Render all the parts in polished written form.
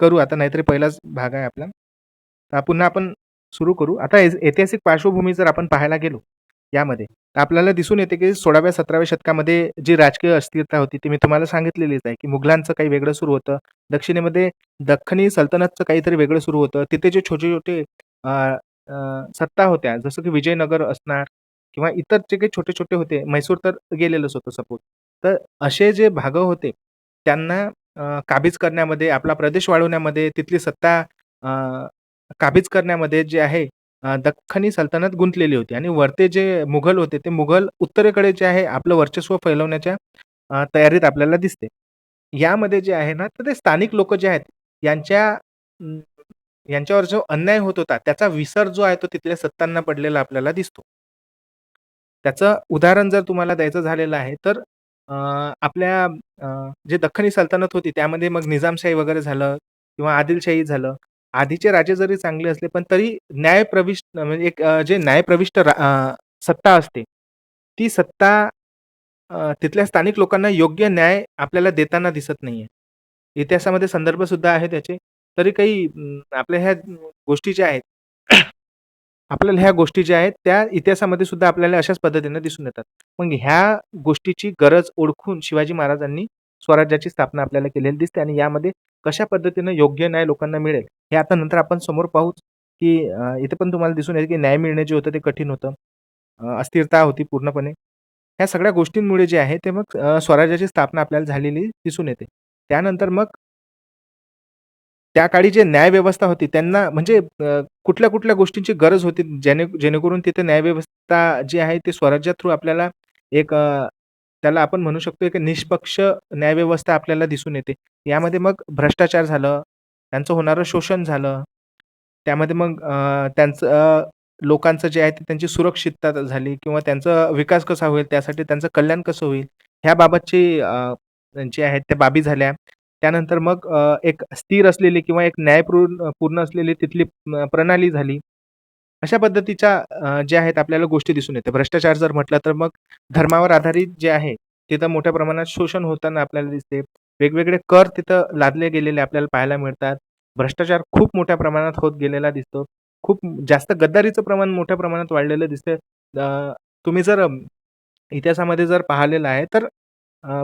करू आता, नाहीतरी पहिलाच भाग आहे आपला. पुन्हा आपण सुरू करू. आता ऐतिहासिक पार्श्वभूमी जर आपण पाहायला गेलो यामध्ये, तर आपल्याला दिसून येते की 16व्या-17व्या शतकामध्ये जी राजकीय अस्थिरता होती, ती मी तुम्हाला सांगितलेलीच आहे, की मुघलांचं काही वेगळं सुरू होतं. दक्षिणेमध्ये दख्खनी सल्तनतचं काहीतरी वेगळं सुरू होतं. तिथे जे छोटे-छोटे अ, सत्ता होत्या, जसं की विजयनगर असणार किंवा इतर जे काही छोटे-छोटे होते, म्हैसूर तर गेलेलंच होतं सपोज. तर असे जे भाग होते, त्यांना काबीज करण्यामध्ये, आपला प्रदेश वाढवण्यामध्ये, तिथली सत्ता अ, काबीज करण्यामध्ये जे आहे दख्खनी सल्तनत गुंतलेली होती आणि वरते जे मुघल होते, ते मुघल उत्तरेकडे जे आहे आपलं वर्चस्व फैलवण्याच्या तयारीत आपल्याला दिसते. यामध्ये जे आहे ना, तर ते स्थानिक लोकं जे आहेत, यांच्या यांच्यावर जो अन्याय होत होता, त्याचा विसर जो आहे तो तिथल्या सत्तांना पडलेला आपल्याला दिसतो. त्याचं उदाहरण जर तुम्हाला द्यायचं झालेलं आहे, तर अ, आपल्या जे दख्खनी सल्तनत होती त्यामध्ये मग निजामशाही वगैरे झालं किंवा आदिलशाही झालं. आधीचे राजे जरी चांगले असले, पण तरी न्यायप्रविष्ट म्हणजे एक जे न्यायप्रविष्ट सत्ता असते, ती सत्ता तिथल्या स्थानिक लोकांना योग्य न्याय आपल्याला देताना दिसत नाहीये. इतिहासामध्ये संदर्भ सुद्धा आहे त्याचे. तरी काही आपल्या ह्या गोष्टी ज्या आहेत, आपल्याला ह्या गोष्टी ज्या आहेत, त्या इतिहासामध्ये सुद्धा आपल्याला अशाच पद्धतीने दिसून येतात. मग ह्या गोष्टीची गरज ओळखून शिवाजी महाराजांनी स्वराज्याची स्थापना आपल्याला केलेली दिसते आणि यामध्ये कशा पद्धतीनं योग्य न्याय लोकांना मिळेल, हे आता नंतर आपण समोर पाहूच, की इथे पण तुम्हाला दिसून येईल, की न्याय मिळणे जे होतं ते कठीण होतं. अस्थिरता होती पूर्णपणे. ह्या सगळ्या गोष्टींमुळे जे आहे ते मग स्वराज्याची स्थापना आपल्याला झालेली दिसून येते. त्यानंतर मग त्या काळी जे न्यायव्यवस्था होती त्यांना म्हणजे कुठल्या-कुठल्या गोष्टींची गरज होती जेणेकरून तिथे न्यायव्यवस्था जी आहे ती स्वराज्या थ्रू आपल्याला एक त्याला आपण म्हणू शकतो एक निष्पक्ष न्यायव्यवस्था आपल्याला दिसून येते. यामध्ये मग भ्रष्टाचार झालं, त्यांचं होणारं शोषण झालं. त्यामध्ये मग त्यांचं लोकांचं जे आहे ते त्यांची सुरक्षितता झाली किंवा त्यांचा विकास कसा होईल, त्यासाठी त्यांचं कल्याण कसं होईल, ह्याबाबतची जे आहेत त्या बाबी झाल्या. त्यानंतर मग एक स्थिर असलेली किंवा एक पूर्ण असलेली तिथली प्रणाली झाली. अशा पद्धतीच्या ज्या आहेत आपल्याला गोष्टी दिसून येते. भ्रष्टाचार जर म्हटलं तर मग धर्मावर आधारित जे आहे, तिथं मोठ्या प्रमाणात शोषण होताना आपल्याला दिसते. वेगवेगळे कर तिथं लादले गेलेले आपल्याला पाहायला मिळतात. भ्रष्टाचार खूप मोठ्या प्रमाणात होत गेलेला दिसतो. खूप जास्त गद्दारीचं प्रमाण मोठ्या प्रमाणात वाढलेलं दिसतंय. तुम्ही जर इतिहासामध्ये जर पाहिलेलं आहे, तर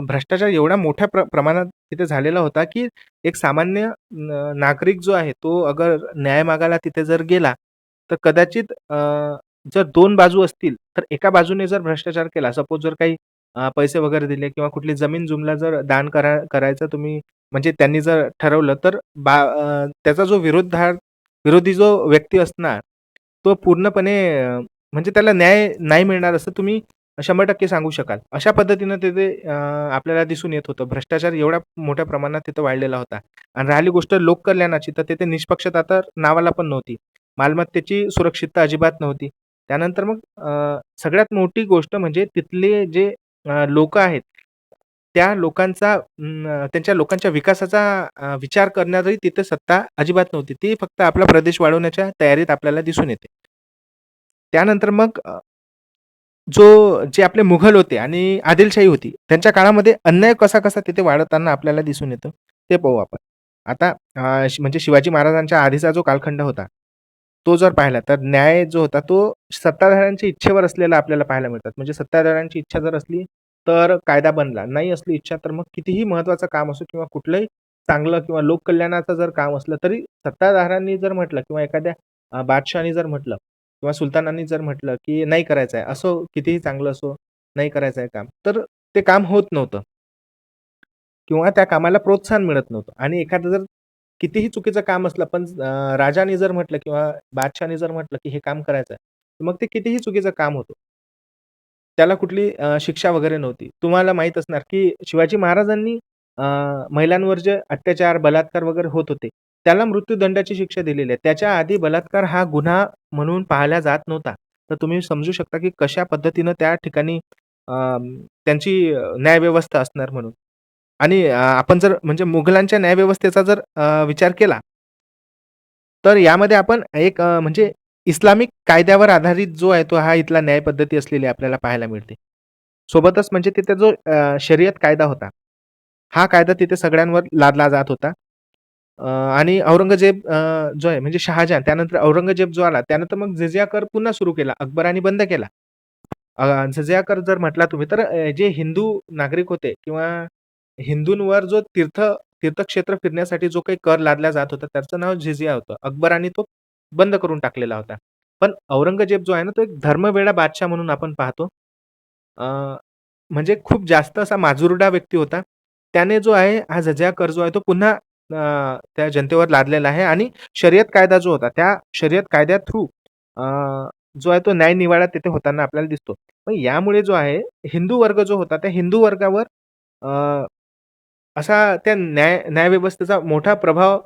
भ्रष्टाचार एवढ्या मोठ्या प्रमाणात तिथे झालेला होता, की एक सामान्य नागरिक जो आहे, तो अगर न्याय मागायला तिथे जर गेला, तर कदाचित जर 2 बाजू असतील, तर एका बाजूने जर भ्रष्टाचार केला, सपोज जर काही पैसे वगैरे दिले किंवा कुठली जमीन जुमला जर दान करायचं तुम्ही म्हणजे त्यांनी जर ठरवलं, तर त्याचा जो विरोधी जो व्यक्ती असणार, तो पूर्णपणे म्हणजे त्याला न्याय नाही मिळणार असं तुम्ही 100% सांगू शकाल. अशा पद्धतीनं तिथे आपल्याला दिसून येत होतं. भ्रष्टाचार एवढ्या मोठ्या प्रमाणात तिथं वाढलेला होता. आणि राहिली गोष्ट लोककल्याणाची, तर तिथे निष्पक्षता तर नावाला पण नव्हती. मालमत्तेची सुरक्षितता अजिबात नव्हती. त्यानंतर मग सगळ्यात मोठी गोष्ट म्हणजे तिथले जे लोकं आहेत, त्या लोकांचा त्यांच्या लोकांच्या विकासाचा विचार करणारी तिथे सत्ता अजिबात नव्हती. ती फक्त आपला प्रदेश वाढवण्याच्या तयारीत आपल्याला दिसून येते. त्यानंतर मग जे आपले मुघल होते आणि आदिलशाही होती, त्यांच्या काळामध्ये अन्याय कसा-कसा तिथे वाढताना आपल्याला दिसून येतं, ते पाहू आपण. आता म्हणजे शिवाजी महाराजांच्या आधीचा जो कालखंड होता, तो जर पाहिला तर न्याय जो होता तो सत्ताधाऱ्यांच्या इच्छेवर असलेला आपल्याला पाहायला मिळतात. म्हणजे सत्ताधाऱ्यांची इच्छा जर असली, तर कायदा बनला. नाही असली इच्छा तर मग कितीही महत्त्वाचं काम असो किंवा कुठलंही चांगलं किंवा लोककल्याणाचं जर काम असलं, तरी सत्ताधाऱ्यांनी जर म्हटलं किंवा एखाद्या बादशहाने जर म्हटलं किंवा सुलतानांनी जर म्हटलं, की नाही करायचं आहे, असो कितीही चांगलं असो, नाही करायचं आहे काम, तर ते काम होत नव्हतं किंवा त्या कामाला प्रोत्साहन मिळत नव्हतं आणि एखादं जर कितीही चुकीचं काम असलं, पण राजाने जर म्हटलं किंवा बादशहाने जर म्हटलं, की हे काम करायचं आहे, तर मग ते कितीही चुकीचं काम होतं. त्याला कुठली शिक्षा वगैरे नव्हती. तुम्हाला माहीत असणार, की शिवाजी महाराजांनी अ, महिलांवर जे अत्याचार, बलात्कार वगैरे होत होते, त्याला मृत्यूदंडाची शिक्षा दिलेली आहे. त्याच्या आधी बलात्कार हा गुन्हा म्हणून पाहिला जात नव्हता. तर तुम्ही समजू शकता, की कशा पद्धतीनं त्या ठिकाणी त्यांची न्यायव्यवस्था असणार म्हणून. आणि आपण जर म्हणजे मुघलांच्या न्यायव्यवस्थेचा जर विचार केला, तर यामध्ये आपण एक म्हणजे इस्लामिक कायद्यावर आधारित जो आहे, तो हा इथला न्याय पद्धती असलेली आपल्याला पाहायला मिळते. सोबतच म्हणजे तिथे जो शरीयत कायदा होता, हा कायदा तिथे सगळ्यांवर लादला जात होता. आणि औरंगजेब जो आहे म्हणजे शहाजहान त्यानंतर औरंगजेब जो आला त्यानंतर मग जिझिया कर पुन्हा सुरू केला. अकबराने बंद केला. जिझिया कर जर म्हटला तुम्ही तर जे हिंदू नागरिक होते किंवा हिंदूंवर जो तीर्थक्षेत्र फिरण्यासाठी जो काही कर लादला जात होता त्याचं नाव जिझिया होतं. अकबराने तो बंद करून टाकलेला होता. पण औरंगजेब जो आहे ना, तो एक धर्मवेडा बादशाह म्हणून आपण पाहतो. अ, म्हणजे खूप जास्त असा माजुरडा व्यक्ती होता. त्याने जो आहे हा जजिया कर जो आहे तो पुन्हा त्या जनतेवर लादलेला आहे आणि शर्यत कायदा जो होता त्या शर्यत कायद्या थ्रू जो आहे तो न्यायनिवाडा तिथे होताना आपल्याला दिसतो. मग यामुळे जो आहे हिंदू वर्ग जो होता त्या हिंदू वर्गावर अ, असा त्या न्यायव्यवस्थेचा मोठा प्रभाव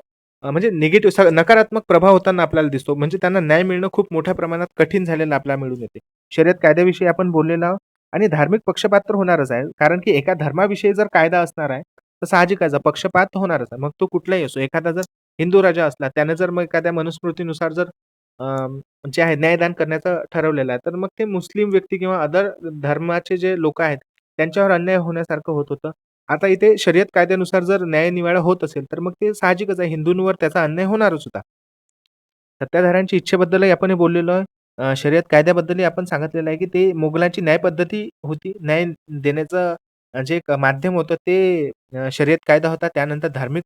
म्हणजे निगेटिव्ह नकारात्मक प्रभाव होताना आपल्याला दिसतो. म्हणजे त्यांना न्याय मिळणं खूप मोठ्या प्रमाणात कठीण झालेलं आपल्याला मिळून येते. शर्यत कायद्याविषयी आपण बोललेलो आहोत आणि धार्मिक पक्षपात तर होणारच आहे. कारण की एका धर्माविषयी जर कायदा असणार आहे, तर साहजिकच आहे पक्षपात होणारच आहे. मग तो कुठलाही असो. एखादा जर हिंदू राजा असला, त्याने जर मग एखाद्या मनुस्मृतीनुसार जर जे आहे न्यायदान करण्याचं ठरवलेलं आहे, तर मग ते मुस्लिम व्यक्ती किंवा अदर धर्माचे जे लोकं आहेत, त्यांच्यावर अन्याय होण्यासारखं होत होतं. आता इथे शर्यत कायद्यानुसार जर न्यायनिवाडा होत असेल, तर मग ते साहजिकच आहे हिंदूंवर त्याचा अन्याय होणारच होता. सत्ताधाऱ्यांच्या इच्छेबद्दलही आपण हे बोललेलो आहे. शर्यत कायद्याबद्दलही आपण सांगितलेलं आहे, की ते मोगलांची न्यायपद्धती होती. न्याय देण्याचं जे एक माध्यम होतं ते शर्यत कायदा होता. त्यानंतर धार्मिक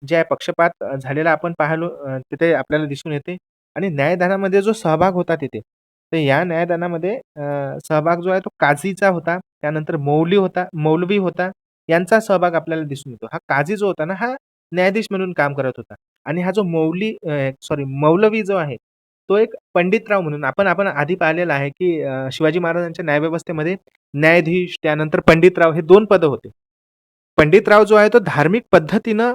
जे आहे पक्षपात झालेला आपण पाहिलो तिथे आपल्याला दिसून येते आणि न्यायदानामध्ये जो सहभाग होता तिथे, तर या न्यायदानामध्ये सहभाग जो आहे तो काझीचा होता. त्यानंतर मौलवी होता. यांचा सहभाग आपल्याला दिसून येतो. हा काझी जो होता ना, हा न्यायाधीश म्हणून काम करत होता आणि हा जो मौलवी जो आहे, तो एक पंडितराव म्हणून आपण आपण आधी पाहिलेला आहे, की शिवाजी महाराजांच्या न्यायव्यवस्थेमध्ये न्यायाधीश, त्यानंतर पंडितराव हे 2 पदं होते. पंडितराव जो आहे तो धार्मिक पद्धतीनं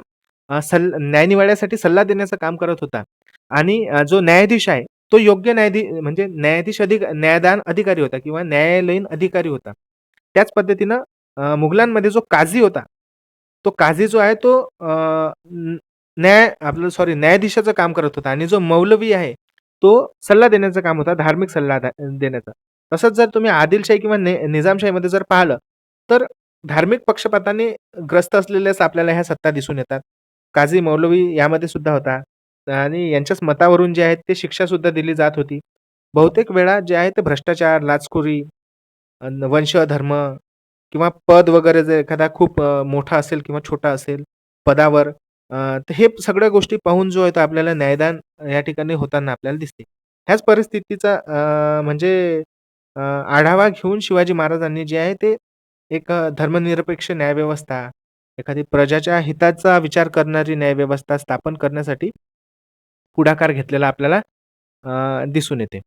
न्यायनिवाड्यासाठी सल्ला देण्याचं काम करत होता आणि जो न्यायाधीश आहे, तो योग्य म्हणजे न्यायाधीश न्यायदान अधिकारी होता किंवा न्यायालयीन अधिकारी होता. त्याच पद्धतीनं मुघलांमध्ये जो काझी होता, तो काझी जो आहे तो न न्यायाधीशाचं काम करत होता आणि जो मौलवी आहे, तो सल्ला देण्याचं काम होता, धार्मिक सल्ला देण्याचा. तसंच जर तुम्ही आदिलशाही किंवा निजामशाहीमध्ये जर पाहिलं, तर धार्मिक पक्षपाताने ग्रस्त असलेल्याच आपल्याला ह्या सत्ता दिसून येतात. काझी मौलवी यामध्ये सुद्धा होता आणि यांच्याच मतावरून जे आहे ते शिक्षा सुद्धा दिली जात होती. बहुतेक वेळा जे आहे ते भ्रष्टाचार, लाचखोरी, वंश, धर्म किंवा पद वगैरे जर एखादा खूप मोठा असेल किंवा छोटा असेल पदावर तर हे सगळ्या गोष्टी पाहून जो आहे तो आपल्याला न्यायदान या ठिकाणी होताना आपल्याला दिसते. ह्याच परिस्थितीचा म्हणजे आढावा घेऊन शिवाजी महाराजांनी जे आहे ते एक धर्मनिरपेक्ष न्यायव्यवस्था, एखादी प्रजाच्या हिताचा विचार करणारी न्यायव्यवस्था स्थापन करण्यासाठी पुढाकार घेतलेला आपल्याला दिसून येते.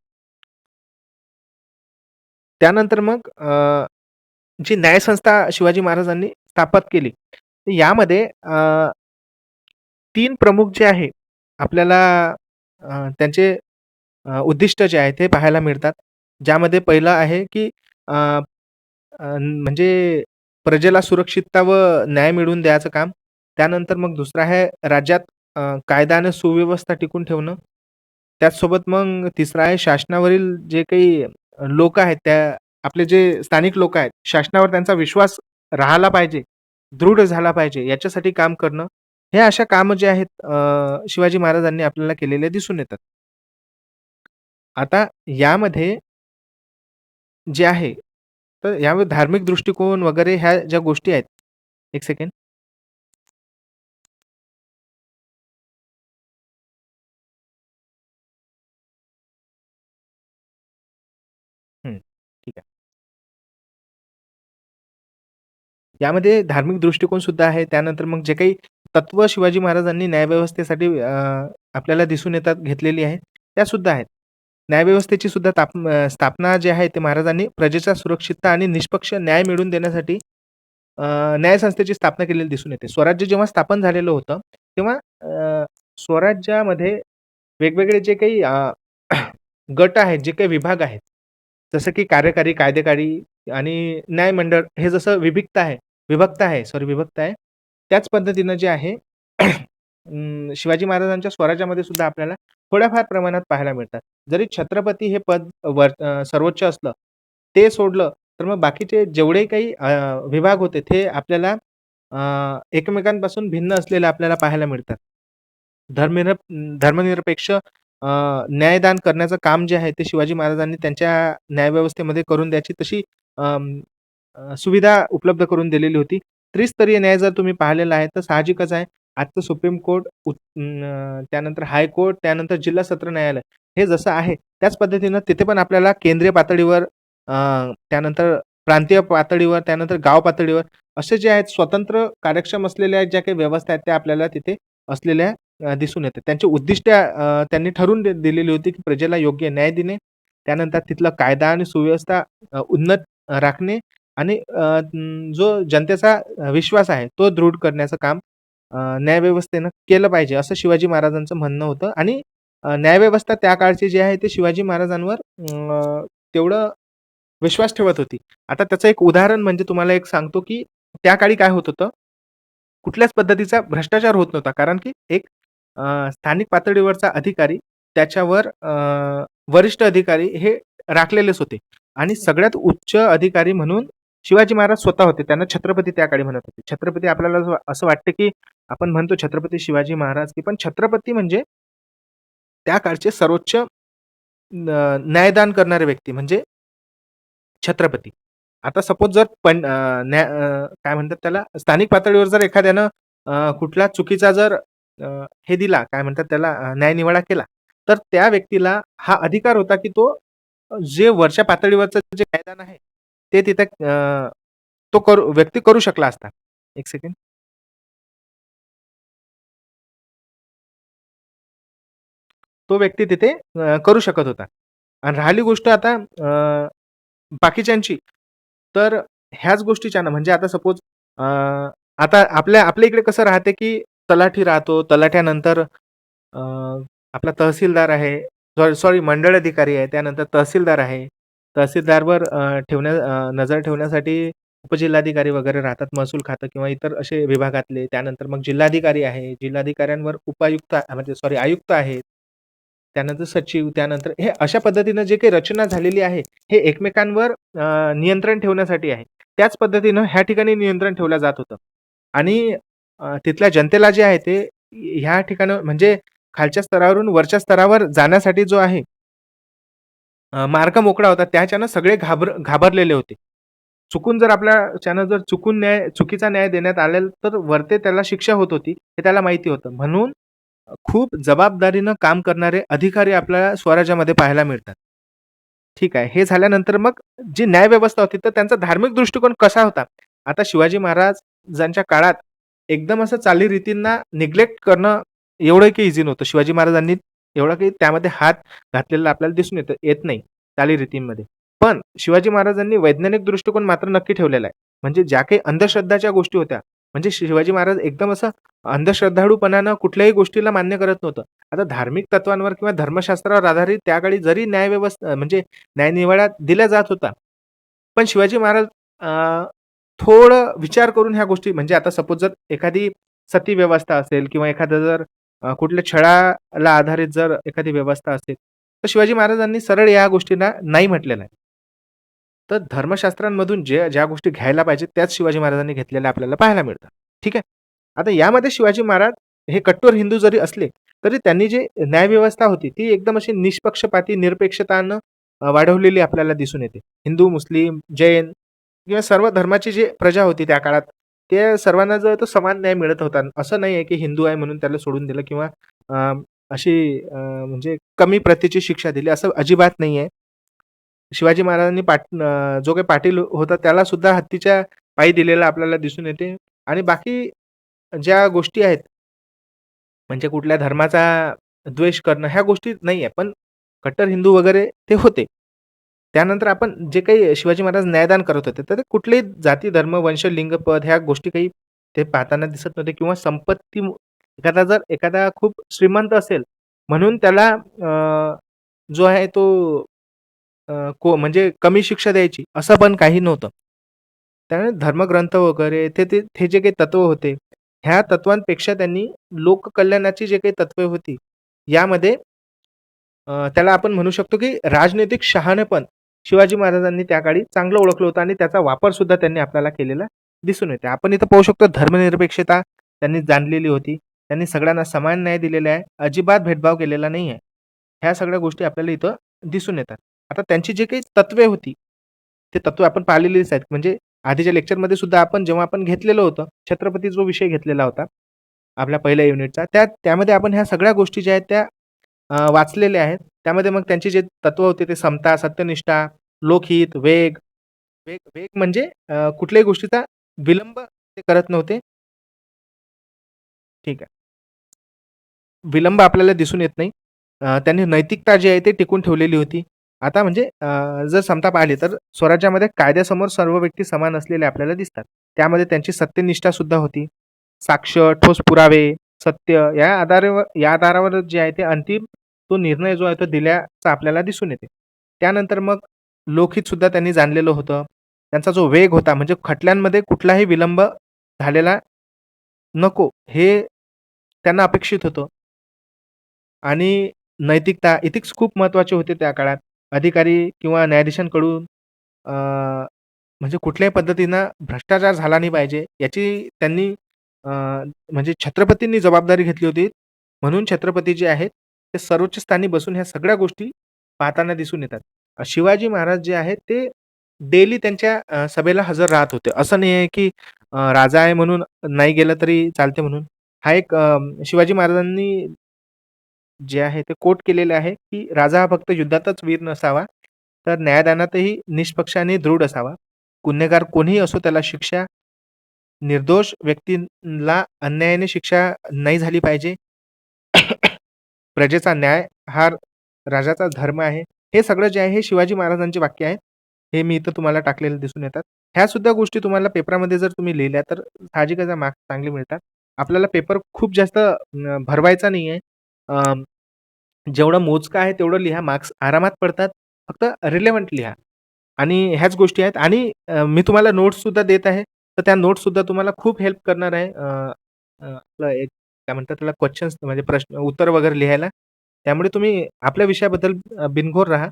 त्यानंतर मग जी न्यायसंस्था शिवाजी महाराजांनी स्थापित केली. तर यामध्ये 3 प्रमुख जे आहे आपल्याला त्यांचे उद्दिष्ट जे आहे ते पाहायला मिळतात. ज्यामध्ये पहिलं आहे की अ, म्हणजे प्रजेला सुरक्षितता व न्याय मिळवून द्यायचं काम. त्यानंतर मग दुसरं आहे राज्यात कायदा आणि सुव्यवस्था टिकून ठेवणं. त्याचसोबत मग तिसरं आहे शासनावरील जे काही लोकं आहेत आपले जे स्थानिक लोकं आहेत, शासनावर त्यांचा विश्वास राहिला पाहिजे, दृढ झाला पाहिजे याच्यासाठी काम करणं. हे अशा कामं जे आहेत शिवाजी महाराजांनी आपल्याला केलेले दिसून येतात. आता यामध्ये जे आहे, तर यामध्ये धार्मिक दृष्टिकोन वगैरे ह्या ज्या गोष्टी आहेत. एक सेकंड. हं, ठीक आहे. यामध्ये धार्मिक दृष्टिकोन सुद्धा आहे. त्यानंतर मग जे काही तत्व शिवाजी महाराजांनी न्यायव्यवस्थेसाठी आपल्याला दिसून येतात घेतलेली आहे, त्यासुद्धा आहेत. न्यायव्यवस्थेची सुद्धा स्थापना जी आहे, ते महाराजांनी प्रजेच्या सुरक्षितता आणि निष्पक्ष न्याय मिळवून देण्यासाठी न्यायसंस्थेची स्थापना केलेली दिसून येते. स्वराज्य जेव्हा स्थापन झालेलं होतं, तेव्हा स्वराज्यामध्ये वेगवेगळे जे काही गट आहेत, जे काही विभाग आहेत, जसं की कार्यकारी, कायदेकारी आणि न्यायमंडळ हे जसं विभक्त आहे. त्याच पद्धतीनं जे आहे शिवाजी महाराजांच्या स्वराज्यामध्ये सुद्धा आपल्याला थोड्याफार प्रमाणात पाहायला मिळतात. जरी छत्रपती हे पद सर्वोच्च असलं, ते सोडलं तर मग बाकीचे जेवढे काही विभाग होते ते आपल्याला एकमेकांपासून भिन्न असलेले आपल्याला पाहायला मिळतात. धर्मनिरपेक्ष न्यायदान करण्याचं काम जे आहे ते शिवाजी महाराजांनी त्यांच्या न्यायव्यवस्थेमध्ये करून द्यायची तशी अं, सुविधा उपलब्ध करून दिलेली होती. त्रिस्तरीय न्याय जर तुम्ही पाहिलेला आहे तर साहजिकच आहे. आजचं सुप्रीम कोर्ट, त्यानंतर हायकोर्ट, त्यानंतर जिल्हा सत्र न्यायालय हे जसं आहे त्याच पद्धतीनं तिथे पण आपल्याला केंद्रीय पातळीवर, त्यानंतर प्रांतीय पातळीवर, त्यानंतर गाव पातळीवर असे जे आहेत स्वतंत्र कार्यक्षम असलेल्या ज्या काही व्यवस्था आहेत त्या आपल्याला तिथे असलेल्या दिसून येते. त्यांची उद्दिष्टे त्यांनी ठरवून दिलेली होती, की प्रजेला योग्य न्याय देणे, त्यानंतर तिथला कायदा आणि सुव्यवस्था उन्नत राखणे आणि जो जनतेचा विश्वास आहे तो दृढ करण्याचं काम न्यायव्यवस्थेनं केलं पाहिजे, असं शिवाजी महाराजांचं म्हणणं होतं. आणि न्यायव्यवस्था त्या काळची जी आहे ती शिवाजी महाराजांवर तेवढं विश्वास ठेवत होती. आता त्याचं एक उदाहरण म्हणजे तुम्हाला एक सांगतो, की त्या काळी काय होत होतं, कुठल्याच पद्धतीचा भ्रष्टाचार होत नव्हता. कारण की एक स्थानिक पातळीवरचा अधिकारी त्याच्यावर वरिष्ठ अधिकारी हे राखलेलेच होते आणि सगळ्यात उच्च अधिकारी म्हणून शिवाजी महाराज स्वतः होते. त्यांना छत्रपती त्या काळी म्हणत होते. छत्रपती आपल्याला असं वाटतं, की आपण म्हणतो छत्रपती शिवाजी महाराज, की पण छत्रपती म्हणजे त्या काळचे सर्वोच्च न्यायदान करणारे व्यक्ती म्हणजे छत्रपती. आता सपोज जर काय म्हणतात त्याला, स्थानिक पातळीवर जर एखाद्यानं कुठला चुकीचा जर हे दिला, काय म्हणतात त्याला, न्यायनिवाडा केला, तर त्या व्यक्तीला हा अधिकार होता, की तो जे वरच्या पातळीवरचं जे न्यायदान आहे, ते तिथे तो व्यक्ती करू शकला असता. 1 सेकंड. तो व्यक्ती तिथे करू शकत होता. आणि राहिली गोष्ट आता बाकीच्यांची, तर ह्याच गोष्टीच्या ना म्हणजे आता सपोज आता आपल्या इकडे कसं राहते, की तलाठी राहतो. तलाठ्यानंतर आपला तहसीलदार आहे. सॉरी मंडळ अधिकारी आहे. त्यानंतर तहसीलदार आहे. तहसीलदारवर नजर ठेवण्यासाठी उपजिल्हाधिकारी वगैरे राहतात. महसूल खातं किंवा इतर असे विभागातले. त्यानंतर मग जिल्हाधिकारी आहे. जिल्हाधिकाऱ्यांवर उपायुक्त म्हणजे सॉरी आयुक्त आहेत. त्यानंतर सचिव, त्यानंतर हे अशा पद्धतीनं जे काही रचना झालेली आहे, हे एकमेकांवर नियंत्रण ठेवण्यासाठी आहे. त्याच पद्धतीनं ह्या ठिकाणी नियंत्रण ठेवलं जात होतं. आणि तिथल्या जनतेला जे आहे ते ह्या ठिकाणी म्हणजे खालच्या स्तरावरून वरच्या स्तरावर जाण्यासाठी जो आहे मार्ग मोकळा होता. त्याच्यानं सगळे घाबरलेले होते. चुकून जर आपल्याच्यानं जर चुकीचा न्याय देण्यात आलेला तर वरते त्याला शिक्षा होत होती, हे त्याला माहिती होतं. म्हणून खूप जबाबदारीनं काम करणारे अधिकारी आपल्याला स्वराज्यामध्ये पाहायला मिळतात. ठीक आहे. हे झाल्यानंतर मग जी न्यायव्यवस्था होती, तर त्यांचा धार्मिक दृष्टिकोन कसा होता? आता शिवाजी महाराजांच्या काळात एकदम असं चालीरीतींना निग्लेक्ट करणं एवढं काही ईझी नव्हतं. शिवाजी महाराजांनी एवढं काही त्यामध्ये हात घातलेला आपल्याला दिसून येत नाही चालीरीतींमध्ये. पण शिवाजी महाराजांनी वैज्ञानिक दृष्टिकोन मात्र नक्की ठेवलेला आहे. म्हणजे ज्या काही अंधश्रद्धाच्या गोष्टी होत्या, म्हणजे शिवाजी महाराज एकदम असं अंधश्रद्धाळूपणानं कुठल्याही गोष्टीला मान्य करत नव्हतं. आता धार्मिक तत्वांवर किंवा धर्मशास्त्रावर आधारित त्या काळी जरी न्यायव्यवस्था म्हणजे न्यायनिवाडा दिला जात होता. पण शिवाजी महाराज थोडं विचार करून ह्या गोष्टी म्हणजे आता सपोज जर एखादी सती व्यवस्था असेल किंवा एखादं जर कुठल्या छळाला आधारित जर एखादी व्यवस्था असेल, तर शिवाजी महाराजांनी सरळ या गोष्टींना नाही म्हटलेलं आहे. तर धर्मशास्त्रांमधून ज्या गोष्टी घ्यायला पाहिजेत त्याच शिवाजी महाराजांनी घेतलेल्या आपल्याला पाहायला मिळतात. ठीक आहे. आता यामध्ये शिवाजी महाराज हे कट्टर हिंदू जरी असले, तरी त्यांनी जी न्यायव्यवस्था होती ती एकदम अशी निष्पक्षपाती निरपेक्षतानं वाढवलेली आपल्याला दिसून येते. हिंदू, मुस्लिम, जैन किंवा सर्व धर्माची जी प्रजा होती त्या काळात, ते सर्वांना जो आहे तो समान न्याय मिळत होता. असं नाही आहे की हिंदू आहे म्हणून त्याला सोडून दिलं किंवा अ, अशी म्हणजे कमी प्रतीची शिक्षा दिली असं अजिबात नाहीये. शिवाजी महाराजांनी जो काही पाटील होता त्याला सुद्धा हत्तीच्या पायी दिलेला आपल्याला दिसून येते. आणि बाकी ज्या गोष्टी आहेत, म्हणजे कुठल्या धर्माचा द्वेष करणं ह्या गोष्टी नाहीये. पण कट्टर हिंदू वगैरे ते होते. त्यानंतर आपण जे काही शिवाजी महाराज न्यायदान करत होते, तर ते कुठलेही जाती, धर्म, वंश, लिंग, पद ह्या गोष्टी काही ते पाहताना दिसत नव्हते किंवा एखादा खूप श्रीमंत असेल म्हणून त्याला जो आहे तो म्हणजे कमी शिक्षा द्यायची असं पण काही नव्हतं. त्यामुळे धर्मग्रंथ वगैरे ते जे काही तत्व होते, ह्या तत्वांपेक्षा त्यांनी लोककल्याणाची जे काही तत्वे होती, यामध्ये त्याला आपण म्हणू शकतो की राजनैतिक शहाणेपण शिवाजी महाराजांनी त्या काळी चांगलं ओळखलं होतं आणि त्याचा वापर सुद्धा त्यांनी आपल्याला केलेला दिसून येते. आपण इथं पाहू शकतो धर्मनिरपेक्षता त्यांनी जाणलेली होती. त्यांनी सगळ्यांना समान न्याय दिलेला आहे. अजिबात भेदभाव केलेला नाहीये. ह्या सगळ्या गोष्टी आपल्याला इथं दिसून येतात. आता त्यांची जी काही तत्त्वे होती, ते तत्त्वे आपण पाहिलेलीच आहेत. म्हणजे आधीच्या लेक्चरमध्ये सुद्धा आपण जेव्हा आपण घेतलेलं होतं, छत्रपती जो विषय घेतलेला होता, आपल्या पहिल्या युनिटचा, त्यामध्ये आपण ह्या सगळ्या गोष्टी ज्या आहेत त्या वाचलेल्या आहेत. त्यामध्ये मग त्यांची जे तत्व होते ते समता, सत्यनिष्ठा, लोकहित, वेग. वेग वेग म्हणजे कुठल्याही गोष्टीचा विलंब ते करत नव्हते. ठीक आहे. विलंब आपल्याला दिसून येत नाही. त्यांनी नैतिकता जी आहे ती टिकवून ठेवलेली होती. आता म्हणजे जर समता पाहिली तर स्वराज्यामध्ये कायद्यासमोर सर्व व्यक्ती समान असलेले आपल्याला दिसतात. त्यामध्ये त्यांची सत्यनिष्ठा सुद्धा होती. साक्ष, ठोस पुरावे, सत्य या आधारावर जे आहे ते अंतिम तो निर्णय जो आहे तो दिल्याचं आपल्याला दिसून येते. त्यानंतर मग लोकहित सुद्धा त्यांनी जाणलेलं होतं. त्यांचा जो वेग होता म्हणजे खटल्यांमध्ये कुठलाही विलंब झालेला नको हे त्यांना अपेक्षित होतं. आणि नैतिकता, एथिक्स खूप महत्त्वाचे होते त्या काळात. अधिकारी किंवा न्यायाधीशांकडून अ, म्हणजे कुठल्याही पद्धतीनं भ्रष्टाचार झाला नाही पाहिजे, याची त्यांनी म्हणजे छत्रपतींनी जबाबदारी घेतली होती. म्हणून छत्रपती जे आहेत, ते सर्वोच्च स्थानी बसून ह्या सगळ्या गोष्टी पाहताना दिसून येतात. शिवाजी महाराज जे आहेत, ते डेली त्यांच्या सभेला हजर राहत होते. असं नाही आहे, की राजा आहे म्हणून नाही गेलं तरी चालते म्हणून. हा एक शिवाजी महाराजांनी जे आहे ते कोट केलेले आहे, की राजा हा फक्त युद्धातच वीर नसावा, तर न्यायदानातही निष्पक्ष आणि दृढ असावा. गुन्हेगार कोणीही असो त्याला शिक्षा निर्दोष व्यक्तीला अन्यायाने शिक्षा नाही झाली पाहिजे. प्रजेचा न्याय हा राजाचा धर्म आहे. हे सगळं जे आहे हे शिवाजी महाराजांचे वाक्य आहेत. हे मी इथं तुम्हाला टाकलेले दिसून येतात. ह्या सुद्धा गोष्टी तुम्हाला पेपरामध्ये जर तुम्ही लिहिल्या तर साहजिकच मार्क्स चांगले मिळतात. आपल्याला पेपर खूप जास्त भरवायचा नाहीये. जेवढं मोजकं आहे तेवढं लिहा. मार्क्स आरामात पडतात. फक्त रिलेव्हंट लिहा. आणि ह्याच गोष्टी आहेत आणि मी तुम्हाला नोट्स सुद्धा देत आहे. तर त्या नोट्स सुद्धा तुम्हाला खूप हेल्प करणार आहे. अ, अ, आपलं एक काय म्हणतात त्याला क्वेशन्स म्हणजे प्रश्न उत्तर वगैरे लिहायला. त्यामुळे तुम्ही आपल्या विषयाबद्दल बिनघोर राहा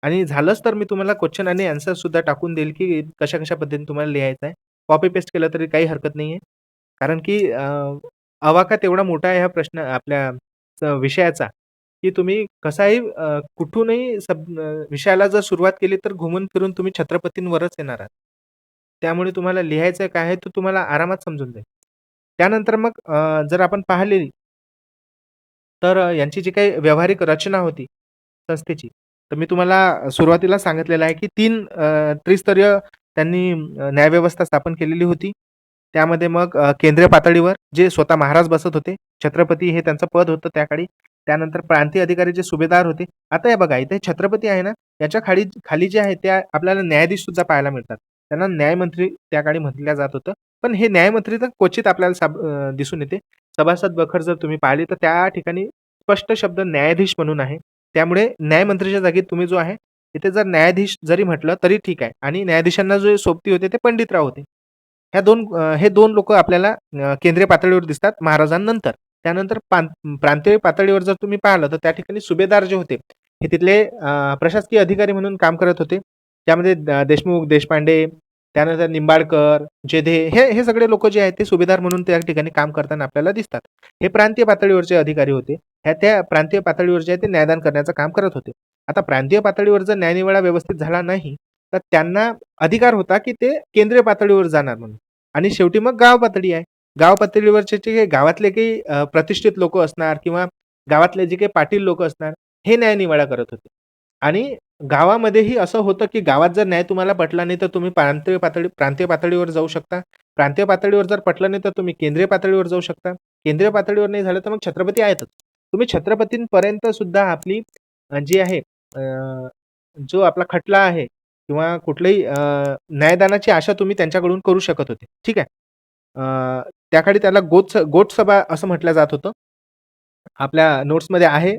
आणि झालंच तर मी तुम्हाला क्वेश्चन आणि आन्सर सुद्धा टाकून देईल, की कशा-कशा पद्धतीने तुम्हाला लिहायचं आहे. कॉपी पेस्ट केलं तरी काही हरकत नाहीये. कारण की आवाका तेवढा मोठा आहे हा प्रश्न आपल्या विषयाचा, की तुम्ही कसाही कुठूनही विषयाला जर सुरुवात केली तर घुमून फिरून तुम्ही छत्रपतींवरच येणार आहात. त्यामुळे तुम्हाला लिहायचं काय आहे, ते तुम्हाला आरामात समजून जाईल. त्यानंतर मग जर आपण पाहिली तर यांची जी काही व्यावहारिक रचना होती संस्थेची, तर मी तुम्हाला सुरुवातीला सांगितलेलं आहे, की 3 त्रिस्तरीय त्यांनी न्यायव्यवस्था स्थापन केलेली होती. त्यामध्ये मग केंद्रीय पातळीवर जे स्वतः महाराज बसत होते. छत्रपती हे त्यांचं पद होतं त्या काळी. त्यानंतर प्रांतीय अधिकारी जे सुभेदार होते. आता हे बघा इथे छत्रपती आहे ना, याच्या खाली खाली जे आहे त्या आपल्याला न्यायाधीश सुद्धा पाहायला मिळतात. त्यांना न्यायमंत्री त्या काळी म्हटलं जात होतं. पण हे न्यायमंत्री तर क्वचित आपल्याला दिसून येते. सभासद बखर जर तुम्ही पाहिली तर त्या ठिकाणी स्पष्ट शब्द न्यायाधीश म्हणून आहे. त्यामुळे न्यायमंत्रीच्या जागी तुम्ही जो आहे, तिथे जर न्यायाधीश जरी म्हटलं तरी ठीक आहे आणि न्यायाधीशांना जे सोबती होते ते पंडितराव होते. हे 2 लोकं आपल्याला केंद्रीय पातळीवर दिसतात महाराजांनंतर. त्यानंतर प्रांतीय पातळीवर जर तुम्ही पाहिलं तर त्या ठिकाणी सुभेदार जे होते, हे तिथले प्रशासकीय अधिकारी म्हणून काम करत होते. त्यामध्ये देशमुख, देशपांडे, त्यानंतर निंबाळकर, जेधे हे सगळे लोकं जे आहेत ते सुभेदार म्हणून त्या ठिकाणी काम करताना आपल्याला दिसतात. हे प्रांतीय पातळीवरचे अधिकारी होते. त्या प्रांतीय पातळीवर जे आहे ते न्यायदान करण्याचं काम करत होते. आता प्रांतीय पातळीवर जर न्यायनिवाडा व्यवस्थित झाला नाही, तर त्यांना अधिकार होता, की ते केंद्रीय पातळीवर जाणार म्हणून. आणि शेवटी मग गाव पातळी आहे. गाव पातळीवरचे जे गावातले काही प्रतिष्ठित लोकं असणार किंवा गावातले जे काही पाटील लोकं असणार, हे न्यायनिवाडा करत होते. आणि गावामध्येही असं होतं, की गावात जर न्याय तुम्हाला पटला नाही, तर तुम्ही प्रांतीय पातळीवर जाऊ शकता. प्रांतीय पातळीवर जर पटलं नाही, तर तुम्ही केंद्रीय पातळीवर जाऊ शकता. केंद्रीय पातळीवर नाही झालं, तर मग छत्रपती आहेतच. तुम्ही छत्रपतींपर्यंत सुद्धा आपली जी आहे जो आपला खटला आहे किंवा कुठल्याही न्यायदानाची आशा तुम्ही त्यांच्याकडून करू शकत होते. ठीक आहे. त्याकाळी त्याला गोटसभा असं म्हटलं जात होतं. आपल्या नोट्समध्ये आहे.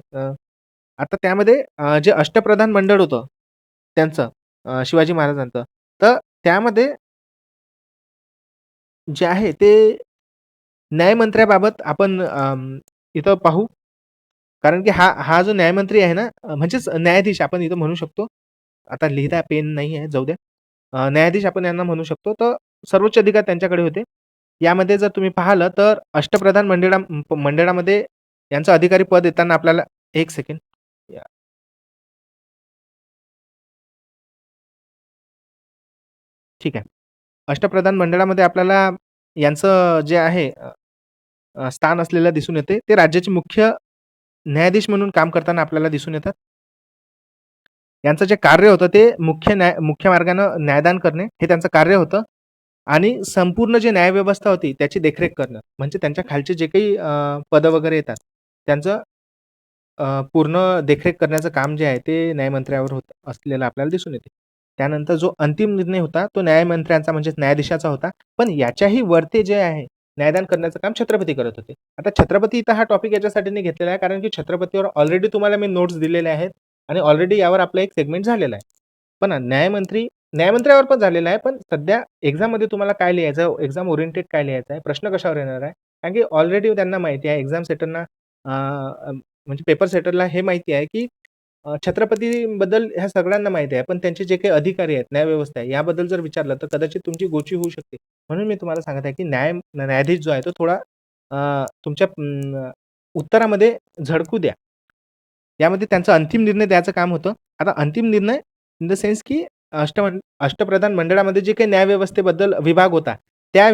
आता त्यामध्ये जे अष्टप्रधान मंडळ होतं त्यांचं शिवाजी महाराजांचं. तर त्यामध्ये जे आहे ते न्यायमंत्र्याबाबत आपण इथं पाहू. कारण की हा हा जो न्यायमंत्री आहे ना, म्हणजेच न्यायाधीश आपण इथं म्हणू शकतो. आता लिहिता पेन नाही आहे, जाऊ द्या. न्यायाधीश आपण यांना म्हणू शकतो. तर सर्वोच्च अधिकार त्यांच्याकडे होते. यामध्ये जर तुम्ही पाहिलं तर अष्टप्रधान मंडळामध्ये यांचं अधिकारी पद येताना आपल्याला 1 सेकंड. या ठीक आहे. अष्टप्रधान मंडळामध्ये आपल्याला यांचं जे आहे स्थान असलेलं दिसून येते. ते राज्याचे मुख्य न्यायाधीश म्हणून काम करताना आपल्याला दिसून येतात. यांचं जे कार्य होतं ते मुख्य मार्गानं न्यायदान करणे हे त्यांचं कार्य होतं आणि संपूर्ण जी न्यायव्यवस्था होती त्याची देखरेख करणं. म्हणजे त्यांच्या खालचे जे काही पदं वगैरे येतात त्यांचं पूर्ण देखरेख करण्याचं काम जे आहे ते न्यायमंत्र्यावर होत असलेलं आपल्याला दिसून येते. त्यानंतर जो अंतिम निर्णय होता तो न्यायमंत्र्यांचा म्हणजेच न्यायाधीशाचा होता. पण याच्याही वरती जे आहे न्यायदान करण्याचं काम छत्रपती करत होते. आता छत्रपती इथं हा टॉपिक याच्यासाठी नाही घेतलेला आहे कारण की छत्रपतीवर ऑलरेडी तुम्हाला मी नोट्स दिलेले आहेत आणि ऑलरेडी यावर आपला एक सेगमेंट झालेला आहे. पण न्यायमंत्र्यावर पण झालेला आहे. पण सध्या एक्झाममध्ये तुम्हाला काय लिहायचं, एक्झाम ओरिएंटेड काय लिहायचं आहे, प्रश्न कशावर येणार आहे? कारण की ऑलरेडी त्यांना माहिती आहे एक्झाम सेटरना म्हणजे पेपर सेटरला हे माहिती आहे, की छत्रपतीबद्दल ह्या सगळ्यांना माहिती आहे. पण त्यांचे जे काही अधिकारी आहेत, न्यायव्यवस्था आहे, याबद्दल जर विचारलं तर कदाचित तुमची गोची होऊ शकते. म्हणून मी तुम्हाला सांगत आहे, की न्यायाधीश जो आहे तो थोडा तुमच्या उत्तरामध्ये झळकू द्या. यामध्ये त्यांचा अंतिम निर्णय द्यायचं काम होतं. आता अंतिम निर्णय इन द सेन्स, की अष्टप्रधान मंडळामध्ये जे काही न्यायव्यवस्थेबद्दल विभाग होता, त्या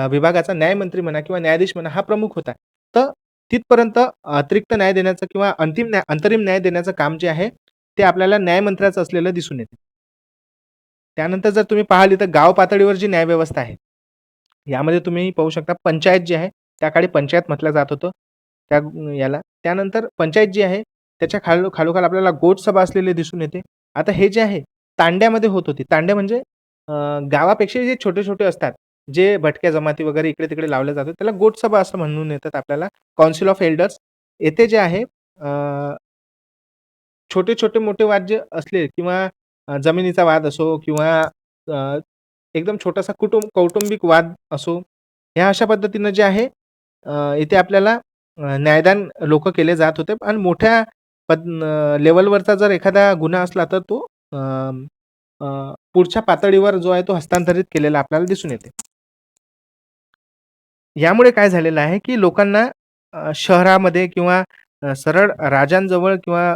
विभागाचा न्यायमंत्री म्हणा किंवा न्यायाधीश म्हणा हा प्रमुख होता. तर तिथपर्यंत अतिरिक्त न्याय देण्याचं किंवा अंतरिम न्याय देण्याचं काम जे आहे, ते आपल्याला न्यायमंत्र्याचं असलेलं दिसून येते. त्यानंतर जर तुम्ही पाहिली तर गाव पातळीवर जी न्यायव्यवस्था आहे, यामध्ये तुम्ही पाहू शकता पंचायत जी आहे, त्या काळी पंचायत म्हटलं जात होतं. त्या याला. त्यानंतर पंचायत जी आहे, त्याच्या खालोखाल आपल्याला गोटसभा असलेले दिसून येते. आता हे जे आहे, तांड्यामध्ये होत होती. तांड्या म्हणजे अ, गावापेक्षा जे छोटे-छोटे असतात, जे भटक्या जमाती वगैरे इकडे-तिकडे लावल्या जातात, त्याला गोटसभा असं म्हणून येतात आपल्याला. Council of elders. येथे जे आहे छोटे-छोटे मोठे वाद जे असले किंवा जमिनीचा वाद असो किंवा अ, एकदम छोटासा कौटुंबिक वाद असो, ह्या अशा पद्धतीनं जे आहे इथे आपल्याला न्यायदान लोकं केले जात होते आणि मोठ्या लेव्हलवरचा जर एखादा गुन्हा असला तर तो अ, अ, पुढच्या पातळीवर जो आहे तो हस्तांतरित केलेला आपल्याला दिसून येते. यामुळे काय झालेलं आहे, की लोकांना शहरामध्ये किंवा सरळ राजांजवळ किंवा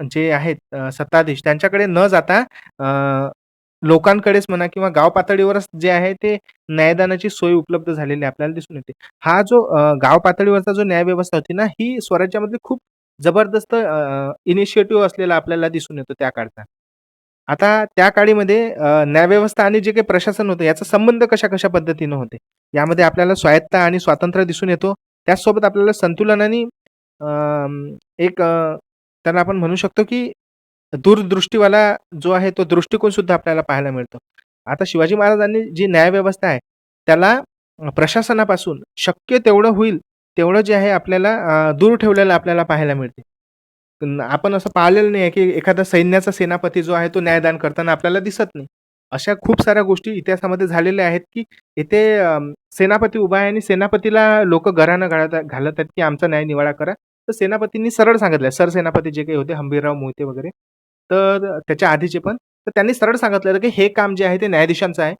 जे आहेत सत्ताधीश त्यांच्याकडे न जाता अ, लोकांकडेच म्हणा किंवा गाव पातळीवरच जे आहे ते न्यायदानाची सोय उपलब्ध झालेली आपल्याला दिसून येते. हा जो गाव पातळीवरचा जो न्यायव्यवस्था होती ना, ही स्वराज्यामध्ये खूप जबरदस्त इनिशिएटिव्ह असलेला आपल्याला दिसून येतो त्या काळचा. आता त्या काळीमध्ये न्यायव्यवस्था आणि जे काही प्रशासन होतं याचा संबंध कशा-कशा पद्धतीनं होते. यामध्ये आपल्याला स्वायत्ता आणि स्वातंत्र्य दिसून येतो. त्याचसोबत आपल्याला संतुलन आणि एक त्याला आपण म्हणू शकतो, की दूरदृष्टीवाला जो आहे तो दृष्टिकोन सुद्धा आपल्याला पाहायला मिळतो. आता शिवाजी महाराजांनी जी न्यायव्यवस्था आहे, त्याला प्रशासनापासून शक्य तेवढं होईल तेवढं जे आहे आपल्याला दूर ठेवलेलं आपल्याला पाहायला मिळते. आपण असं पाहिलेलं नाही आहे, की एखादा सैन्याचा सेनापती जो आहे तो न्यायदान करताना आपल्याला दिसत नाही. अशा खूप साऱ्या गोष्टी इतिहासामध्ये झालेल्या आहेत, की इथे सेनापती उभा आहे आणि सेनापतीला लोकं घरानं घालत आहेत, की आमचा न्यायनिवाडा करा. तर सेनापतींनी सरळ सांगितलंय, सरसेनापती जे काही होते हंबीरराव मोहिते वगैरे, तर त्याच्या आधीचे पण, तर त्यांनी सरळ सांगितलेलं, की हे काम जे आहे ते न्यायाधीशांचं आहे,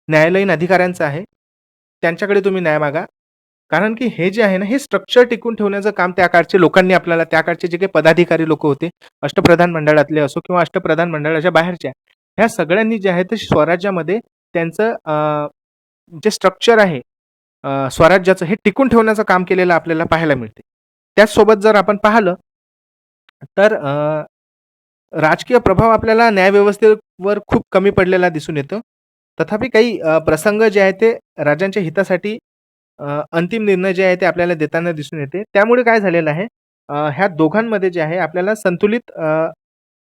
न्यायालयीन अधिकाऱ्यांचं आहे. त्यांच्याकडे तुम्ही न्याय मागा. कारण की हे जे आहे ना, हे स्ट्रक्चर टिकवून ठेवण्याचं काम त्या काळच्या लोकांनी आपल्याला त्या काळचे जे काही पदाधिकारी लोकं होते, अष्टप्रधान मंडळातले असो किंवा अष्टप्रधान मंडळाच्या बाहेरच्या, ह्या सगळ्यांनी जे आहे ते स्वराज्यामध्ये त्यांचं जे स्ट्रक्चर आहे स्वराज्याचं हे टिकून ठेवण्याचं काम केलेलं आपल्याला पाहायला मिळते. त्याचसोबत जर आपण पाहिलं तर राजकीय प्रभाव आपल्याला न्यायव्यवस्थेवर खूप कमी पडलेला दिसून येतो. तथापि काही प्रसंग जे आहेत ते राजांच्या हितासाठी अंतिम निर्णय जे आहे ते आपल्याला देताना दिसून येते. त्यामुळे काय झालेलं आहे ह्या दोघांमध्ये जे आहे आपल्याला संतुलित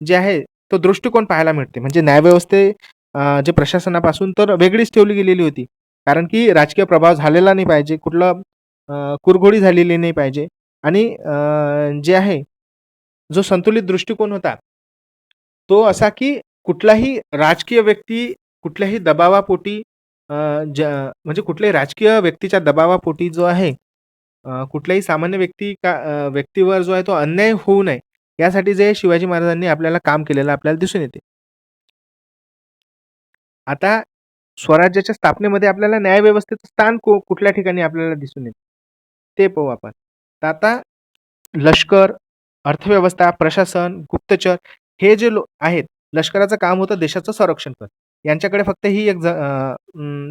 जे आहे तो दृष्टिकोन पाहायला मिळते. म्हणजे न्यायव्यवस्थे जे प्रशासनापासून तर वेगळीच ठेवली गेलेली होती. कारण की राजकीय प्रभाव झालेला नाही पाहिजे. कुठलं कुरघोडी झालेली नाही पाहिजे आणि जे आहे जो संतुलित दृष्टिकोन होता, तो असा की कुठलाही राजकीय व्यक्ती कुठल्याही दबावापोटी अ, ज म्हणजे कुठल्याही राजकीय व्यक्तीच्या दबावापोटी जो आहे कुठल्याही सामान्य व्यक्तीवर जो आहे तो अन्याय होऊ नये, यासाठी जे शिवाजी महाराजांनी आपल्याला काम केलेलं आपल्याला दिसून येते. आता स्वराज्याच्या स्थापनेमध्ये आपल्याला न्यायव्यवस्थेचं स्थान कुठल्या ठिकाणी आपल्याला दिसून येतं, ते पाहू आपण. तर आता लष्कर, अर्थव्यवस्था, प्रशासन, गुप्तचर हे जे आहेत, लष्कराचं काम होतं देशाचं संरक्षण करणं. यांच्याकडे फक्त ही एक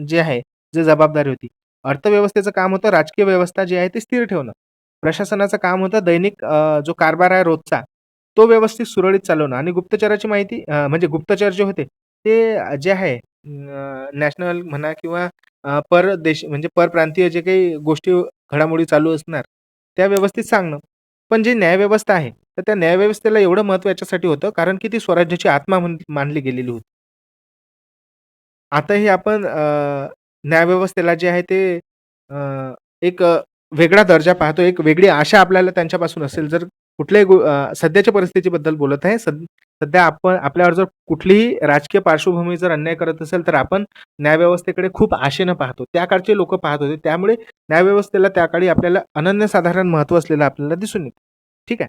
जे आहे, जी जबाबदारी होती. अर्थव्यवस्थेचं काम होतं राजकीय व्यवस्था जी आहे ती स्थिर ठेवणं. प्रशासनाचं काम होतं दैनिक जो कारभार आहे रोजचा, तो व्यवस्थित सुरळीत चालवणं आणि गुप्तचराची माहिती म्हणजे गुप्तचर जे होते, ते जे आहे नॅशनल म्हणा किंवा परदेश म्हणजे परप्रांतीय जे काही गोष्टी घडामोडी चालू असणार, त्या व्यवस्थित सांगणं. पण जी न्यायव्यवस्था आहे, तर त्या न्यायव्यवस्थेला एवढं महत्त्व याच्यासाठी होतं, कारण की ती स्वराज्याची आत्मा मानली गेलेली होती. आताही आपण न्यायव्यवस्थेला जे आहे ते अ, एक वेगळा दर्जा पाहतो, एक वेगळी आशा आपल्याला त्यांच्यापासून असेल. जर कुठल्याही सध्याच्या परिस्थितीबद्दल बोलत आहे. सध्या आपण आपल्यावर जर कुठलीही राजकीय पार्श्वभूमी जर अन्याय करत असेल, तर आपण न्यायव्यवस्थेकडे खूप आशेनं पाहतो. त्या काळचे लोकं पाहत होते. त्यामुळे न्यायव्यवस्थेला त्या काळी आपल्याला अनन्यसाधारण महत्त्व असलेलं आपल्याला दिसून येतं. ठीक आहे.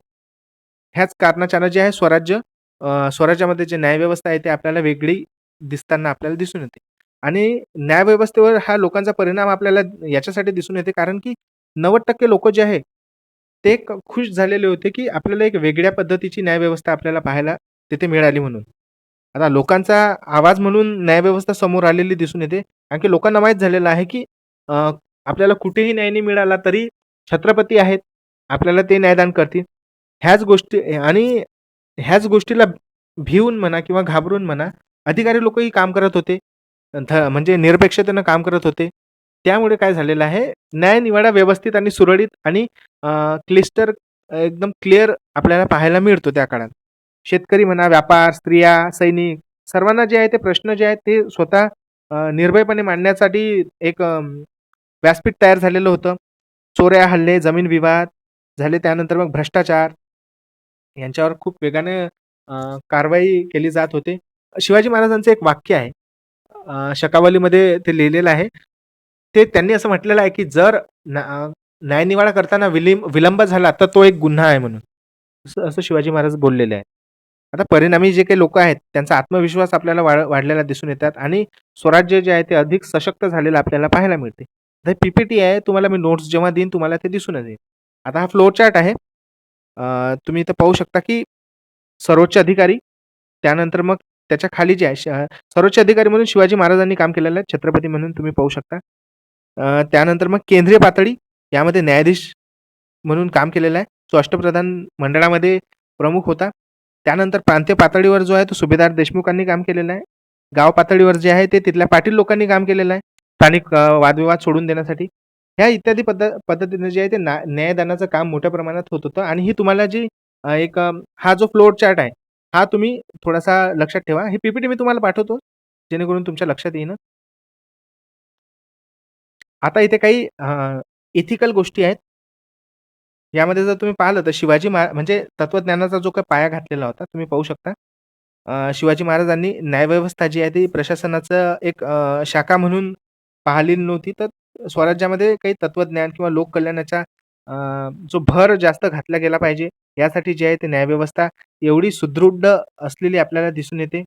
ह्याच कारणाच्यानं जे आहे स्वराज्यामध्ये जे न्यायव्यवस्था आहे, ती आपल्याला वेगळी दिसताना आपल्याला दिसून येते. आणि न्यायव्यवस्थेवर हा लोकांचा परिणाम आपल्याला याच्यासाठी दिसून येते, कारण की 90% लोकं जे आहे, ते खुश झालेले होते, की आपल्याला एक वेगळ्या पद्धतीची न्यायव्यवस्था आपल्याला पाहायला तिथे मिळाली म्हणून. आता लोकांचा आवाज म्हणून न्यायव्यवस्था समोर आलेली दिसून येते. कारण की लोकांना माहीत झालेलं आहे, की अ, आपल्याला कुठेही न्याय नाही मिळाला तरी छत्रपती आहेत. आपल्याला ते न्यायदान करतील. ह्याच गोष्टी आणि ह्याच गोष्टीला भिऊन म्हणा किंवा घाबरून म्हणा, अधिकारी लोकही काम करत होते. म्हणजे निरपेक्षतेनं काम करत होते. त्यामुळे काय झालेलं आहे, न्यायनिवाडा व्यवस्थित आणि सुरळीत आणि अ, क्लिस्टर एकदम क्लिअर आपल्याला पाहायला मिळतो त्या काळात. शेतकरी म्हणा, व्यापार, स्त्रिया, सैनिक सर्वांना जे आहे ते प्रश्न जे आहेत ते स्वतः निर्भयपणे मांडण्यासाठी एक व्यासपीठ तयार झालेलं होतं. चोऱ्या, हल्ले, जमीन विवाद झाले. त्यानंतर मग भ्रष्टाचार यांच्यावर खूप वेगाने कारवाई केली जात होते. शिवाजी महाराजांचं एक वाक्य आहे. शकावलीमध्ये ते लिहिलेलं आहे. ते त्यांनी असं म्हटलेलं आहे, की जर न्यायनिवाडा करताना विलंब झाला, तर तो एक गुन्हा आहे म्हणून. असं असं शिवाजी महाराज बोललेले आहेत. आता परिणामी जे काही लोकं आहेत, त्यांचा आत्मविश्वास आपल्याला वाढलेला दिसून येतात आणि स्वराज्य जे आहे ते अधिक सशक्त झालेलं आपल्याला पाहायला मिळते. तर पी आहे. तुम्हाला मी नोट्स जेव्हा देईन तुम्हाला ते दिसूनच येईल. आता हा फ्लो चार्ट आहे. तुम्ही इथं पाहू शकता, की सर्वोच्च अधिकारी, त्यानंतर मग त्याच्या खाली जे आहे सर्वोच्च अधिकारी म्हणून शिवाजी महाराजांनी काम केलेलं आहे. छत्रपती म्हणून तुम्ही पाहू शकता. त्यानंतर मग केंद्रीय पातळी यामध्ये न्यायाधीश म्हणून काम केलेलं आहे. तो अष्टप्रधान मंडळामध्ये प्रमुख होता. त्यानंतर प्रांतीय पातळीवर जो आहे तो सुभेदार देशमुखांनी काम केलेलं आहे. गाव पातळीवर जे आहे ते तिथल्या पाटील लोकांनी काम केलेलं आहे. स्थानिक वादविवाद सोडून देण्यासाठी. ह्या इत्यादी पद्धतीने जे आहे ते न्यायदानाचं काम मोठ्या प्रमाणात होत होतं आणि ही तुम्हाला जी हा जो फ्लोर चार्ट आहे, हा तुम्ही थोडासा लक्षात ठेवा. ही पी मी तुम्हाला पाठवतो, जेणेकरून तुमच्या लक्षात येईल. आता इथे काही एथिकल गोष्टी आहेत. यामध्ये जर तुम्ही पाहिलं तर शिवाजी म्हणजे तत्वज्ञानाचा जो काही पाया घातलेला होता, तुम्ही पाहू शकता. शिवाजी महाराजांनी न्यायव्यवस्था जी आहे ती प्रशासनाचं एक शाखा म्हणून पाहिली नव्हती. तर स्वराज्यामध्ये काही तत्वज्ञान किंवा लोककल्याणाचा अ, जो भर जास्त घातला गेला पाहिजे, यासाठी जे आहे ते न्यायव्यवस्था एवढी सुदृढ असलेली आपल्याला दिसून येते.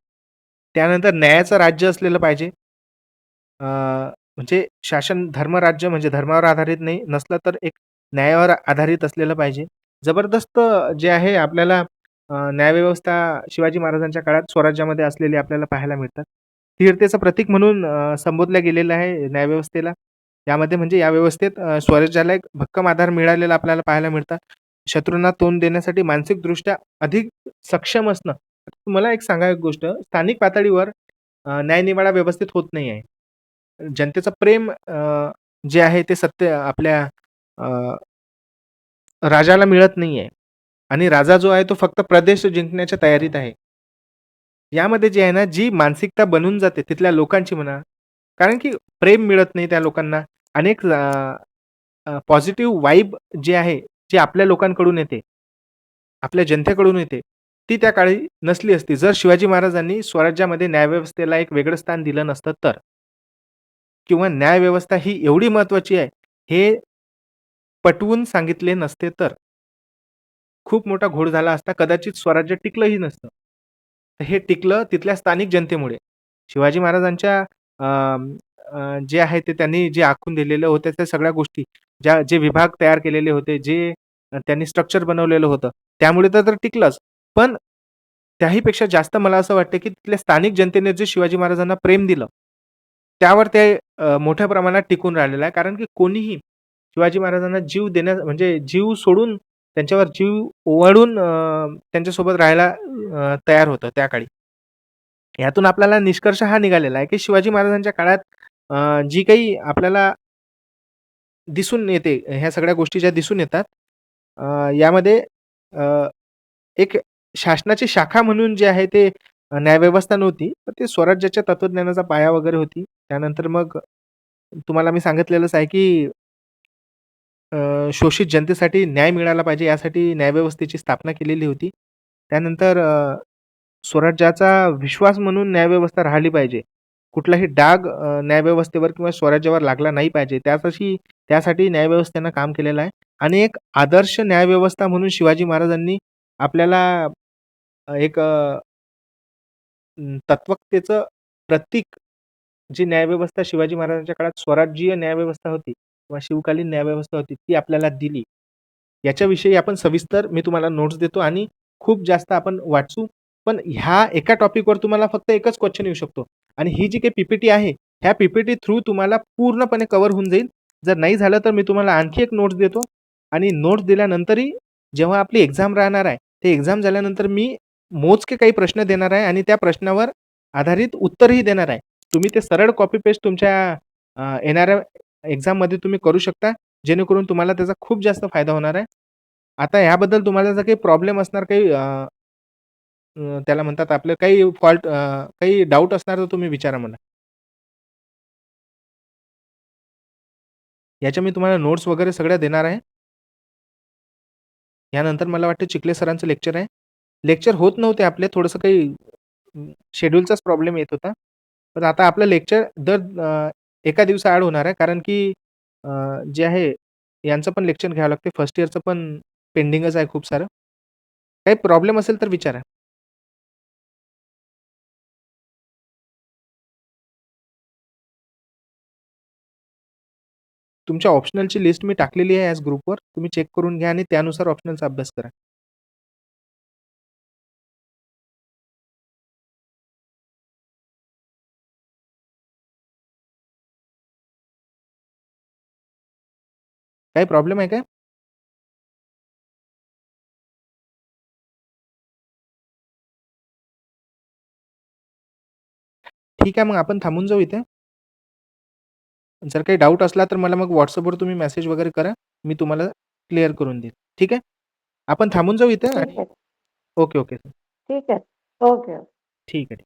त्यानंतर न्यायाचं राज्य असलेलं पाहिजे. म्हणजे शासन धर्मराज्य म्हणजे धर्मावर आधारित नाही नसलं तर एक न्यायावर आधारित असलेलं पाहिजे. जबरदस्त जे आहे आपल्याला न्यायव्यवस्था शिवाजी महाराजांच्या काळात स्वराज्यामध्ये असलेली आपल्याला पाहायला मिळतात. स्थिरतेचं प्रतीक म्हणून संबोधलं गेलेलं आहे न्यायव्यवस्थेला. यामध्ये म्हणजे या व्यवस्थेत स्वराज्याला एक भक्कम आधार मिळालेला आपल्याला पाहायला मिळतात. शत्रूंना तोंड देण्यासाठी मानसिकदृष्ट्या अधिक सक्षम असणं. मला एक सांगा एक गोष्ट, स्थानिक पातळीवर न्यायनिवाडा व्यवस्थित होत नाही आहे. जनतेचं प्रेम जे आहे ते सत्य आपल्या अ, राजाला मिळत नाहीये आणि राजा जो आहे तो फक्त प्रदेश जिंकण्याच्या तयारीत आहे. यामध्ये जे आहे ना, जी मानसिकता बनून जाते तिथल्या लोकांची म्हणा, कारण की प्रेम मिळत नाही त्या लोकांना. अनेक पॉझिटिव्ह वाइब जी आहे, जी आपल्या लोकांकडून येते, आपल्या जनतेकडून येते, ती त्या काळी नसली असती. जर शिवाजी महाराजांनी स्वराज्यामध्ये न्यायव्यवस्थेला एक वेगळं स्थान दिलं नसतं तर. किंवा न्यायव्यवस्था ही एवढी महत्त्वाची आहे, हे पटवून सांगितले नसते तर, खूप मोठा घोळ झाला असता. कदाचित स्वराज्य टिकलंही नसतं. तर हे टिकलं तिथल्या स्थानिक जनतेमुळे. शिवाजी महाराजांच्या जे आहे ते त्यांनी जे आखून दिलेलं होतं त्या सगळ्या गोष्टी, जे विभाग तयार केलेले होते, त्यांनी स्ट्रक्चर बनवलेलं होतं, त्यामुळे तर टिकलंच. पण त्याहीपेक्षा जास्त मला असं वाटतं, की तिथल्या स्थानिक जनतेने जे शिवाजी महाराजांना प्रेम दिलं, त्यावर ते मोठ्या प्रमाणात टिकून राहिलेलं आहे. कारण की कोणीही शिवाजी महाराजांना जीव म्हणजे जीव सोडून त्यांच्यावर जीव ओवाळून त्यांच्यासोबत राहायला तयार होतं त्या काळी. यातून आपल्याला निष्कर्ष हा निघालेला आहे, की शिवाजी महाराजांच्या काळात जी काही आपल्याला दिसून येते, ह्या सगळ्या गोष्टी ज्या दिसून येतात, यामध्ये अ, एक शासनाची शाखा म्हणून जे आहे ते न्यायव्यवस्था नव्हती. तर ते स्वराज्याच्या तत्त्वज्ञानाचा पाया वगैरे होती. त्यानंतर मग तुम्हाला मी सांगितलेलंच आहे, की शोषित जनतेसाठी न्याय मिळाला पाहिजे यासाठी न्यायव्यवस्थेची स्थापना केलेली होती. त्यानंतर स्वराज्याचा विश्वास म्हणून न्यायव्यवस्था राहिली पाहिजे. कुठलाही डाग न्यायव्यवस्थेवर किंवा स्वराज्यावर लागला नाही पाहिजे. त्यासाठी न्यायव्यवस्थेनं काम केलेलं आहे आणि एक आदर्श न्यायव्यवस्था म्हणून शिवाजी महाराजांनी आपल्याला एक तत्वतेचं प्रतीक जी न्यायव्यवस्था शिवाजी महाराजांच्या काळात स्वराज्यीय न्यायव्यवस्था होती किंवा शिवकालीन न्यायव्यवस्था होती, ती आपल्याला दिली. याच्याविषयी आपण सविस्तर मी तुम्हाला नोट्स देतो आणि खूप जास्त आपण वाचू. पण ह्या एका टॉपिकवर तुम्हाला फक्त एकच क्वेश्चन येऊ शकतो आणि ही जी काही पी आहे, ह्या पी थ्रू तुम्हाला पूर्णपणे कव्हर होऊन जाईल. जर नाही झालं तर मी तुम्हाला आणखी एक नोट्स देतो आणि नोट्स दिल्यानंतरही जेव्हा आपली एक्झाम राहणार आहे, ते एक्झाम झाल्यानंतर मी मोजके काही प्रश्न देणार आहे आणि त्या प्रश्नावर आधारित उत्तरही देणार आहे. तुम्ही ते सरळ कॉपी पेस्ट तुमच्या येणाऱ्या एक्झाममध्ये तुम्ही करू शकता, जेणेकरून तुम्हाला त्याचा खूप जास्त फायदा होणार आहे. आता ह्याबद्दल तुम्हाला जर काही प्रॉब्लेम असणार, काही त्याला म्हणतात आपलं काही काही डाउट असणार तर तुम्ही विचारा मला. याच्या मी तुम्हाला नोट्स वगैरे सगळ्या देणार आहे. यानंतर मला वाटतं चिखले सरांचं लेक्चर आहे. लेक्चर होत नव्हते आपले थोडंसं काही शेड्यूलचाच प्रॉब्लेम येत होता. पण आता आपलं लेक्चर एका दिवसाआड होणार आहे. कारण की अ, जे आहे यांचं पण लेक्चर घ्यावं लागते. फर्स्ट इयरचं पण पेंडिंगच आहे खूप सारं. काही प्रॉब्लेम असेल तर विचारा. तुमच्या ऑप्शनलची लिस्ट मी टाकलेली आहे याच ग्रुपवर. तुम्ही चेक करून घ्या आणि त्यानुसार ऑप्शनलचा अभ्यास करा. काही प्रॉब्लेम आहे का? ठीक आहे, मग आपण थांबून जाऊ इथे. जर काही डाउट असला तर मला मग WhatsAppवर तुम्ही मेसेज वगैरे करा. मी तुम्हाला क्लिअर करून देईन. ठीक आहे? आपण थांबून जाऊ इथे ठीक आणि आहे. Okay, okay. ठीक आहे. ओके. ठीक आहे.